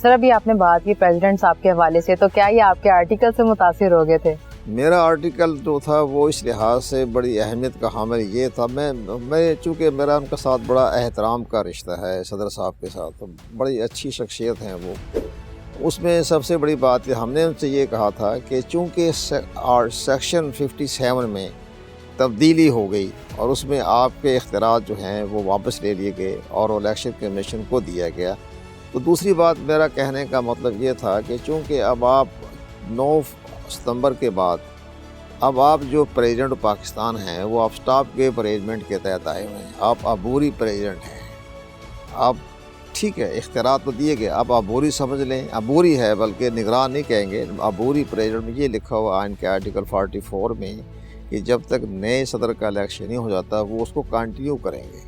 سر ابھی آپ نے بات کی پریزیڈنٹ صاحب کے حوالے سے، تو کیا یہ آپ کے آرٹیکل سے متاثر ہو گئے تھے؟ میرا آرٹیکل جو تھا وہ اس لحاظ سے بڑی اہمیت کا حامل یہ تھا، میں چونکہ میرا ان کے ساتھ بڑا احترام کا رشتہ ہے، صدر صاحب کے ساتھ بڑی اچھی شخصیت ہیں وہ. اس میں سب سے بڑی بات ہم نے ان سے یہ کہا تھا کہ چونکہ سیکشن 57 میں تبدیلی ہو گئی اور اس میں آپ کے اختیارات جو ہیں وہ واپس لے لیے گئے اور الیکشن کمیشن کو دیا گیا، تو دوسری بات میرا کہنے کا مطلب یہ تھا کہ چونکہ اب آپ 9 ستمبر کے بعد اب آپ جو پریزیڈنٹ پاکستان ہیں وہ آپ سٹاپ گیپ ارینجمنٹ کے تحت آئے ہوئے ہیں، آپ عبوری پریزیڈنٹ ہیں. آپ ٹھیک ہے اختیارات تو دیے گئے، آپ عبوری سمجھ لیں، عبوری ہے بلکہ نگران نہیں کہیں گے، عبوری پریزیڈنٹ میں یہ لکھا ہوا آئین کے آرٹیکل 44 میں کہ جب تک نئے صدر کا الیکشن نہیں ہو جاتا وہ اس کو کنٹینیو کریں گے.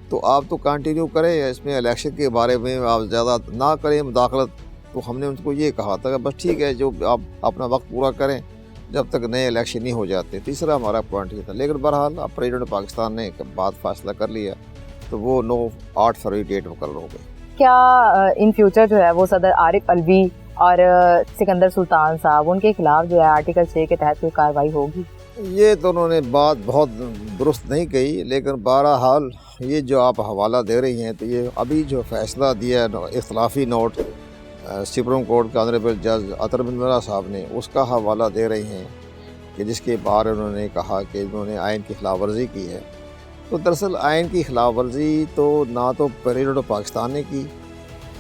تو آپ تو کنٹینیو کریں، اس میں الیکشن کے بارے میں آپ زیادہ نہ کریں مداخلت. تو ہم نے ان کو یہ کہا تھا کہ بس ٹھیک ہے جو آپ اپنا وقت پورا کریں جب تک نئے الیکشن نہیں ہو جاتے. تیسرا ہمارا پوائنٹ یہ تھا، لیکن بہرحال اب پریزیڈنٹ پاکستان نے بعد فیصلہ کر لیا تو وہ 8 فروری ڈیٹ مقرر ہو گئی. کیا ان فیوچر جو ہے وہ صدر عارف الوی اور سکندر سلطان صاحب ان کے خلاف جو ہے آرٹیکل 6 کے تحت کوئی کارروائی ہوگی؟ یہ تو انہوں نے بات بہت درست نہیں کہی، لیکن بہرحال یہ جو آپ حوالہ دے رہی ہیں تو یہ ابھی جو فیصلہ دیا اختلافی نوٹ سپریم کورٹ کے آنریبل جج عطر بن مرا صاحب نے، اس کا حوالہ دے رہی ہیں کہ جس کے بارے انہوں نے کہا کہ انہوں نے آئین کی خلاف ورزی کی ہے. تو دراصل آئین کی خلاف ورزی تو نہ تو پریزیڈنٹ پاکستان نے کی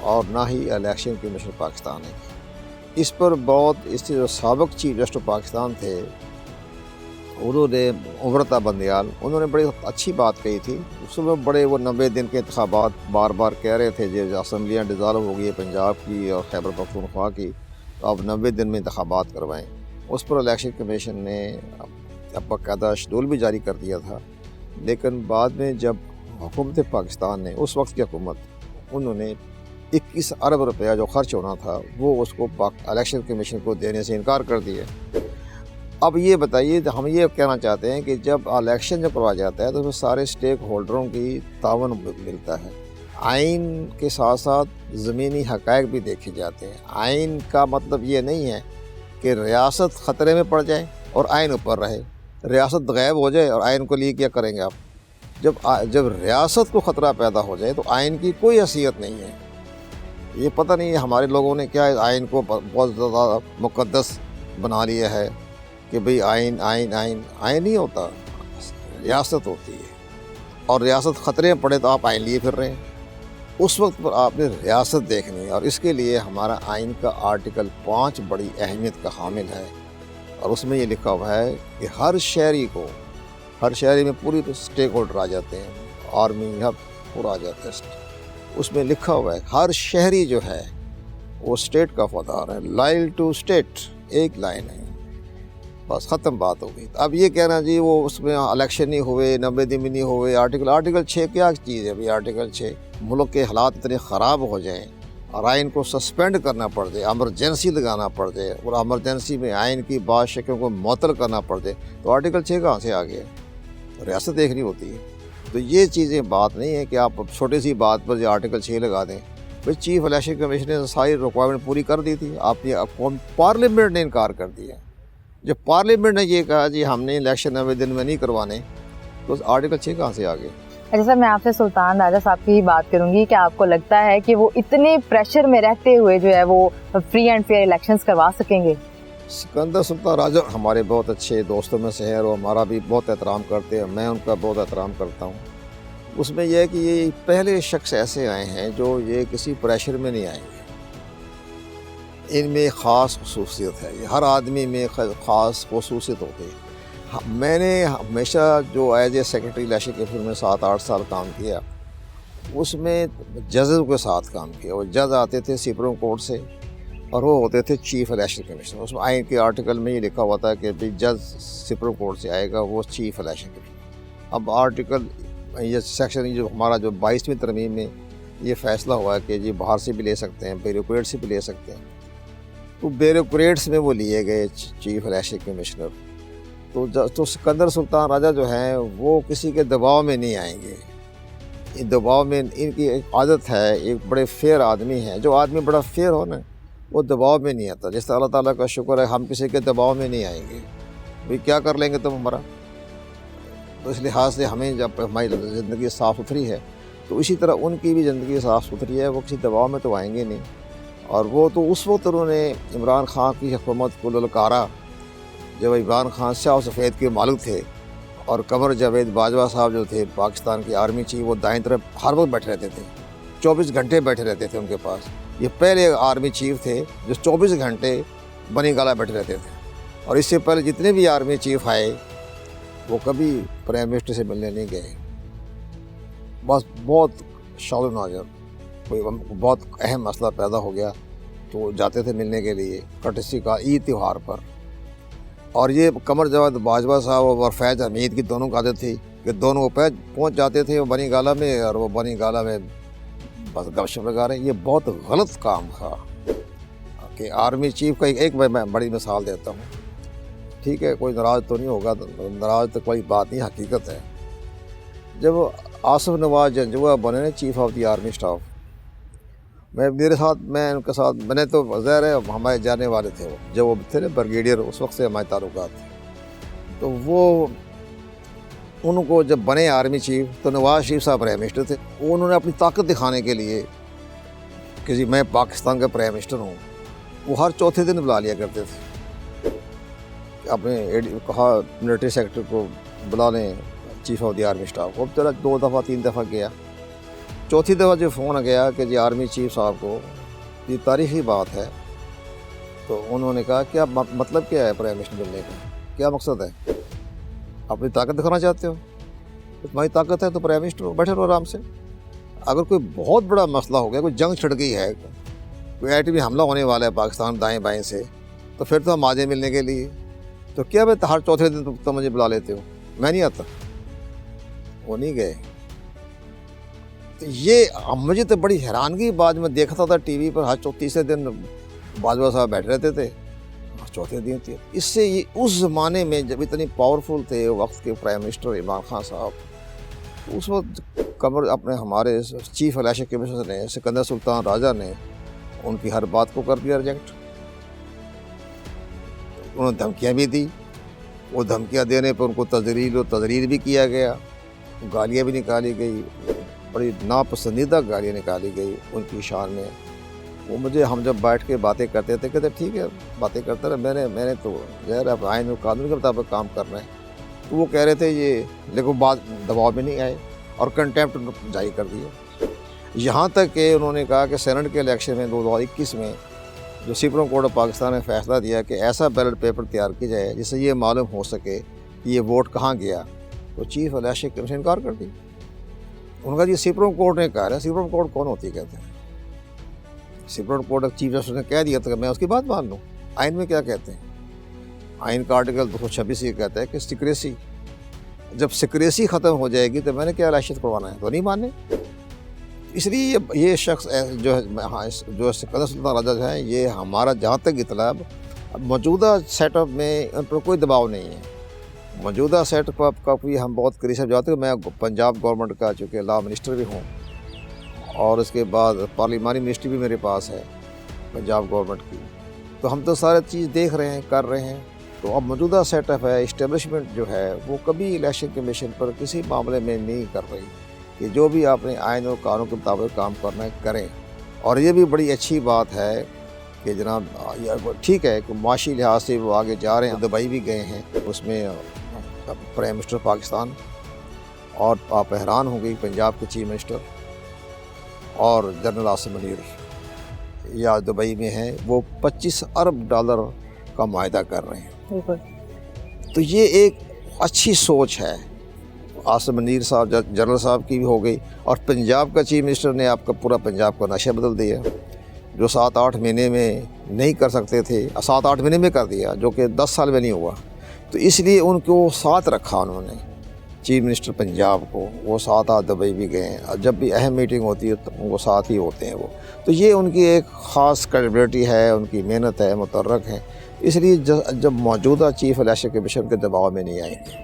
اور نہ ہی الیکشن کمیشن پاکستان نے کی. اس پر بہت اس سے جو سابق چیف جسٹس پاکستان تھے انہوں نے امرتا بندیال، انہوں نے بڑی اچھی بات کہی تھی. اس میں بڑے وہ 90 دن کے انتخابات بار بار کہہ رہے تھے جو اسمبلیاں ڈیزالو ہو گئی ہے پنجاب کی اور خیبر پختونخوا کی، تو اب 90 دن میں انتخابات کروائیں. اس پر الیکشن کمیشن نے اب باقاعدہ شیڈول بھی جاری کر دیا تھا، لیکن بعد میں جب حکومت پاکستان نے، اس وقت کی حکومت، انہوں نے 21 ارب روپیہ جو خرچ ہونا تھا وہ اس کو الیکشن کمیشن کو دینے سے انکار کر دیا. اب یہ بتائیے، ہم یہ کہنا چاہتے ہیں کہ جب الیکشن جب کروایا جاتا ہے تو اس میں سارے اسٹیک ہولڈروں کی تعاون ملتا ہے. آئین کے ساتھ ساتھ زمینی حقائق بھی دیکھے جاتے ہیں. آئین کا مطلب یہ نہیں ہے کہ ریاست خطرے میں پڑ جائے اور آئین اوپر رہے، ریاست غائب ہو جائے اور آئین کو لیے کیا کریں گے آپ؟ جب ریاست کو خطرہ پیدا ہو جائے تو آئین کی کوئی حیثیت نہیں ہے. یہ پتہ نہیں ہمارے لوگوں نے کیا آئین کو بہت زیادہ مقدس بنا لیا ہے کہ بھئی آئین آئین آئین آئین نہیں ہوتا، ریاست ہوتی ہے، اور ریاست خطرے میں پڑے تو آپ آئین لیے پھر رہے ہیں. اس وقت پر آپ نے ریاست دیکھنی ہے، اور اس کے لیے ہمارا آئین کا آرٹیکل 5 بڑی اہمیت کا حامل ہے. اور اس میں یہ لکھا ہوا ہے کہ ہر شہری میں پوری اسٹیک ہولڈر آ جاتے ہیں، آرمی ہب پورا آ جاتا ہے. اس میں لکھا ہوا ہے ہر شہری جو ہے وہ اسٹیٹ کا وفادار ہے، لائل ٹو اسٹیٹ، ایک لائن ہے، بس ختم بات ہو گئی. اب یہ کہنا جی وہ اس میں الیکشن نہیں ہوئے، 90 دن بھی نہیں ہوئے، آرٹیکل 6 کیا چیز ہے بھائی؟ آرٹیکل 6 ملک کے حالات اتنے خراب ہو جائیں اور آئین کو سسپینڈ کرنا پڑ جائے، ایمرجنسی لگانا پڑ جائے اور ایمرجنسی میں آئین کی بعض شکلوں کو معطل کرنا پڑ جائے، تو آرٹیکل 6 کہاں سے آ گیا؟ ریاست دیکھنی ہوتی ہے. تو یہ چیزیں بات نہیں ہے کہ آپ چھوٹی سی بات پر جو آرٹیکل 6 لگا دیں. بھائی چیف الیکشن کمیشن نے ساری ریکوائرمنٹ پوری کر دی تھی، آپ نے پارلیمنٹ نے انکار کر دیا. جب پارلیمنٹ نے یہ کہا جی ہم نے الیکشن 90 دن میں نہیں کروانے، تو آرٹیکل 6 کہاں سے آ گئے؟ اچھا سر، میں آپ سے سلطان راجہ صاحب کی بات کروں گی کہ آپ کو لگتا ہے کہ وہ اتنے پریشر میں رہتے ہوئے جو ہے وہ فری اینڈ فیئر الیکشنز کروا سکیں گے؟ سکندر سلطان راجہ ہمارے بہت اچھے دوستوں میں سے ہیں اور ہمارا بھی بہت احترام کرتے ہیں، میں ان کا بہت احترام کرتا ہوں. اس میں یہ ہے کہ یہ پہلے شخص ایسے آئے ہیں جو یہ کسی پریشر میں نہیں آئیں گے. ان میں خاص خصوصیت ہے، یہ ہر آدمی میں خاص خصوصیت ہوتی ہے. میں نے ہمیشہ جو as a secretary election commission میں 7-8 سال کام کیا، اس میں ججز کے ساتھ کام کیا. وہ جج آتے تھے سپریم کورٹ سے اور وہ ہوتے تھے چیف الیکشن کمیشن. اس میں آئین کے آرٹیکل میں یہ لکھا ہوا تھا کہ جج سپریم کورٹ سے آئے گا وہ چیف الیکشن کمیشن. اب آرٹیکل یہ سیکشن جو ہمارا جو 22ویں ترمیم میں یہ فیصلہ ہوا ہے کہ جی باہر سے بھی لے سکتے ہیں، بیوروکریٹ سے بھی لے سکتے ہیں. تو بیوروکریٹس میں وہ لیے گئے چیف الیکشن کمشنر. تو سکندر سلطان راجہ جو ہیں وہ کسی کے دباؤ میں نہیں آئیں گے. دباؤ میں ان کی ایک عادت ہے، ایک بڑے فیئر آدمی ہیں. جو آدمی بڑا فیئر ہو نا وہ دباؤ میں نہیں آتا. جس طرح اللہ تعالیٰ کا شکر ہے ہم کسی کے دباؤ میں نہیں آئیں گے. بھئی کیا کر لیں گے تم ہمارا؟ تو اس لحاظ سے ہمیں جب ہماری زندگی صاف ستھری ہے تو اسی طرح ان کی بھی زندگی صاف ستھری ہے. وہ کسی دباؤ میں تو آئیں گے نہیں. اور وہ تو اس وقت انہوں نے عمران خان کی حکومت کو للکارا جب عمران خان سیاہ و سفید کے مالک تھے، اور قمر جاوید باجوہ صاحب جو تھے پاکستان کی آرمی چیف، وہ دائیں طرف ہر وقت بیٹھے رہتے تھے، 24 گھنٹے بیٹھے رہتے تھے ان کے پاس. یہ پہلے آرمی چیف تھے جو 24 گھنٹے بنی گالا بیٹھے رہتے تھے. اور اس سے پہلے جتنے بھی آرمی چیف آئے وہ کبھی پرائم منسٹر سے ملنے نہیں گئے. بس بہت شعور ناظر کوئی بہت اہم مسئلہ پیدا ہو گیا تو جاتے تھے ملنے کے لیے کٹسی کا عید تہوار پر. اور یہ قمر جاوید باجوہ صاحب اور فیض حمید کی دونوں کی عادت تھی کہ دونوں پہنچ جاتے تھے وہ بنی گالا میں، اور وہ بنی گالا میں بس گپ شپ لگا رہے ہیں. یہ بہت غلط کام تھا کہ آرمی چیف کا ایک میں بڑی مثال دیتا ہوں. ٹھیک ہے کوئی ناراض تو نہیں ہوگا، ناراض تو کوئی بات نہیں، حقیقت ہے. جب آصف نواز جنجوعہ بنے chief of the army staff, میں ان کے ساتھ میں نے تو ظاہر ہے ہمارے جانے والے تھے. وہ جب وہ تھے نا بریگیڈیئر، اس وقت سے ہمارے تعلقات تھے. تو وہ ان کو جب بنے آرمی چیف تو نواز شریف صاحب پرائم منسٹر تھے. انہوں نے اپنی طاقت دکھانے کے لیے کہ جی میں پاکستان کا پرائم منسٹر ہوں، وہ ہر چوتھے دن بلا لیا کرتے تھے. اپنے کہا ملٹری سیکٹر کو بلا لیں chief of the army staff کو. اب چلا 2 دفعہ 3 دفعہ گیا. چوتھی دفعہ جو فون گیا کہ جی آرمی چیف صاحب کو یہ تاریخی بات ہے، تو انہوں نے کہا کیا مطلب کیا ہے پرائم منسٹر بننے کا، کیا مقصد ہے؟ اپنی طاقت دکھانا چاہتے ہو؟ تمہاری طاقت ہے تو پرائم منسٹر ہو، بیٹھے رہو آرام سے. اگر کوئی بہت بڑا مسئلہ ہو گیا، کوئی جنگ چھڑ گئی ہے، کوئی ایٹمی حملہ ہونے والا ہے پاکستان دائیں بائیں سے، تو پھر تو ہم آ جائیں ملنے کے لیے. تو کیا میں ہر چوتھے دن تو مجھے بلا لیتے ہو، میں نہیں آتا. وہ نہیں گئے. تو یہ مجھے تو بڑی حیرانگی بات، میں دیکھتا تھا ٹی وی پر ہر تیسرے دن باجوہ صاحب بیٹھے رہتے تھے، چوتھے دن تھے. اس سے یہ اس زمانے میں جب اتنی پاورفل تھے وقت کے پرائم منسٹر عمران خان صاحب، اس وقت قمر اپنے ہمارے چیف الیکشن کمیشنر نے سکندر سلطان راجہ نے ان کی ہر بات کو کر دیا ریجیکٹ. انہوں نے دھمکیاں بھی دی. وہ دھمکیاں دینے پر ان کو تذلیل و تضریر بھی کیا گیا، گالیاں بھی نکالی گئی، بڑی ناپسندیدہ گالیاں نکالی گئی ان کی شان میں. وہ ہم جب بیٹھ کے باتیں کرتے تھے کہتے ٹھیک ہے باتیں کرتے رہے، میں نے تو ظاہر ہے آئین و قانون کے مطابق کام کرنا ہے. تو وہ کہہ رہے تھے یہ، لیکن بات دباؤ میں نہیں آئے اور کنٹیمپٹ جاری کر دیا. یہاں تک کہ انہوں نے کہا کہ سینٹ کے الیکشن میں 2021 میں جو سپریم کورٹ آف پاکستان نے فیصلہ دیا کہ ایسا بیلٹ پیپر تیار کیا جائے جس سے یہ معلوم ہو سکے کہ یہ ووٹ کہاں گیا، تو چیف الیکشن کمیشن انکار کر دی. ان کا جی سپریم کورٹ نے کہا ہے. سپریم کورٹ کون ہوتی ہے کہتے ہیں؟ سپریم کورٹ چیف جسٹس نے کہہ دیا تھا کہ میں اس کی بات مان لوں. آئین میں کیا کہتے ہیں؟ آئین کا آرٹیکل 226 یہ کہتا ہے کہ سیکریسی، جب سیکریسی ختم ہو جائے گی تو میں نے کیا الیکشن کروانا ہے، تو نہیں ماننے. اس لیے یہ شخص جو سکندر سلطان راجہ جو ہیں، یہ ہمارا جہاں تک اطلاع موجودہ سیٹ اپ میں ان پر کوئی دباؤ نہیں ہے. موجودہ سیٹ اپ کا بھی ہم بہت قریب سے جاتے ہیں. میں پنجاب گورنمنٹ کا چونکہ لا منسٹر بھی ہوں، اور اس کے بعد پارلیمانی منسٹری بھی میرے پاس ہے پنجاب گورنمنٹ کی. تو ہم تو سارے چیز دیکھ رہے ہیں، کر رہے ہیں. تو اب موجودہ سیٹ اپ ہے، اسٹیبلشمنٹ جو ہے وہ کبھی الیکشن کمیشن پر کسی معاملے میں نہیں کر رہی کہ جو بھی آپ نے آئین اور قانون کے مطابق کام کرنا ہے کریں. اور یہ بھی بڑی اچھی بات ہے کہ جناب ٹھیک ہے کہ معاشی لحاظ سے وہ آگے جا رہے ہیں. دبئی بھی گئے ہیں، اس میں پرائم منسٹر پاکستان، اور آپ حیران ہوں گے پنجاب کے چیف منسٹر اور جنرل عاصم منیر یا دبئی میں ہیں، وہ $25 ارب کا معاہدہ کر رہے ہیں. تو یہ ایک اچھی سوچ ہے. عاصم منیر صاحب جنرل صاحب کی بھی ہو گئی، اور پنجاب کا چیف منسٹر نے آپ کا پورا پنجاب کا نقشہ بدل دیا. جو 7-8 مہینے میں نہیں کر سکتے تھے 7-8 مہینے میں کر دیا، جو کہ 10 سال میں نہیں ہوا. تو اس لیے ان کو ساتھ رکھا انہوں نے چیف منسٹر پنجاب کو. وہ ساتھ دبئی بھی گئے ہیں، اور جب بھی اہم میٹنگ ہوتی ہے تو وہ ساتھ ہی ہوتے ہیں وہ. تو یہ ان کی ایک خاص کریڈبلٹی ہے، ان کی محنت ہے، متحرک ہیں. اس لیے جب موجودہ چیف الیکشن کمیشن کے دباؤ میں نہیں آئیں گے.